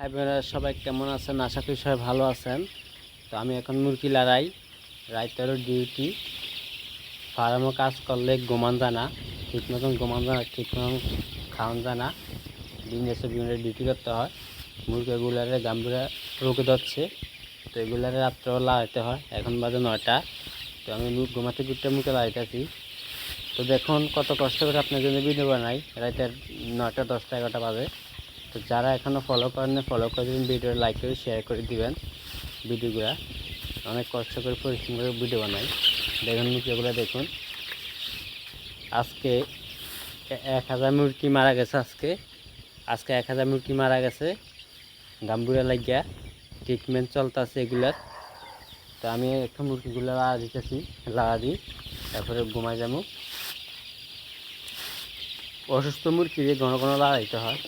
আপনারা সবাই কেমন আছেন? আশা করি সবাই ভালো আছেন। তো আমি এখন মুরগি লড়াই, রাইতেরও ডিউটি। ফার্মও কাজ করলে ঘুমান যায় না, ঠিক মতন ঘুমান যায় না, ঠিক মতন খাওয়ান যায় না। দিন শেষে বিভিন্ন ডিউটি করতে হয়। মুরগিগুলারে গাম্ভীরা রোগে ধরছে, তো এগুলারে রাত্রেও লাগাইতে হয়। এখন বাজে 9টা, তো আমি ঘুমাতে ঘুরতে মুখে লাগাইতেছি। তো দেখুন কত কষ্ট করে আপনার জন্য ভিডিও বানাই, রাতের 9টা 10টা 11টা বাজে। তো যারা এখনও ফলো করেন না, ফলো করে দিন, ভিডিও লাইক করে শেয়ার করে দিবেন। ভিডিওগুলো অনেক কষ্ট করে পরিশ্রম করে ভিডিও বানাই। দেখুন মুরগিগুলো দেখুন, আজকে 1000 মুরগি মারা গেছে। আজকে 1000 মুরগি মারা গেছে গাম্বুরা লাগিয়া। ট্রিটমেন্ট চলতেছে এগুলার। তো আমি একটু মুরগিগুলো লাগা দিতেছি, লাগা দিই, তারপরে ঘুমাই যাবো। অসুস্থ মুরগি ঘন ঘন লাগাইতে হয়,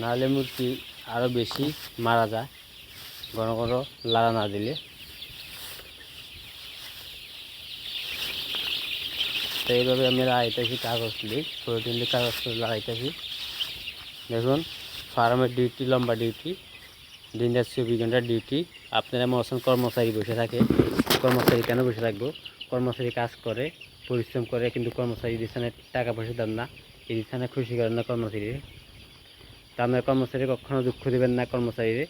নাহলে মুরগি আরও বেশি মারা যায় ঘন ঘন লাগা না দিলে। তো এইভাবে আমি লাগাইতেছি কাগজ দিয়ে, প্রোটিন দিয়ে কাগজ লাগাইতেছি। দেখুন ফার্মের ডিউটি লম্বা ডিউটি, দিন রাত 24 ঘন্টার ডিউটি। আপনারা মৌসুম কর্মচারী বসে থাকে, কর্মচারী কেন বসে থাকবো? কর্মচারী কাজ করে, পরিশ্রম করে, কিন্তু কর্মচারী দিচ্ছেনে টাকা পয়সা দেন না, এই দিচ্ছেনে খুশি করেন না কর্মচারীরে। তা আপনার কর্মচারী কখনো দুঃখ দেবেন না কর্মচারীরে,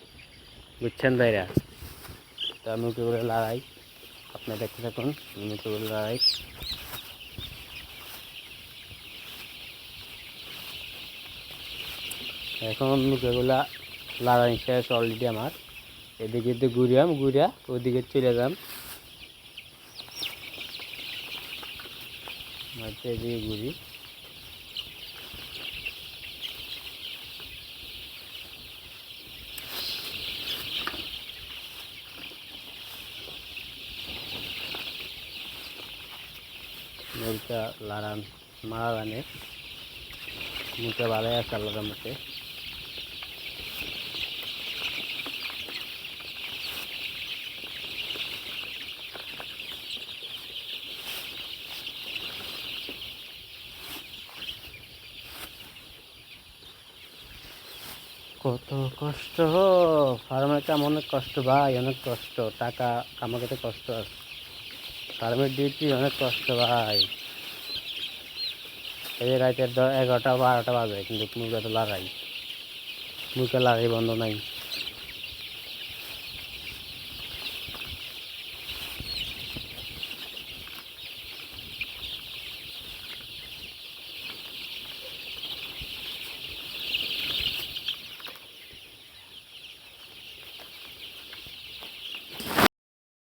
বুঝছেন ভাইরা? তো আমি মুরগিগুলো লড়াই, আপনারা দেখতে থাকুন মুরগিগুলো লড়াই। এখন মুরগিগুলা লাগাই শেষ অলরেডি আমার। এদিকে ঘুরিয়া ওদিকে চলে যাম, এদিকে ঘুরি। মুরগিটা লাগান মারা গানে মুখে ভালো আছে আল্লাহর মতে। কত কষ্ট ফার্মের কাম, অনেক কষ্ট ভাই, অনেক কষ্ট। টাকা কামাতে কষ্ট আছে, ফার্মের ডিউটি অনেক কষ্ট ভাই। এই রাতের 11টা 12টা বাজে, কিন্তু মুরগা তো লড়াই, মুরগা লড়াই বন্ধ নাই।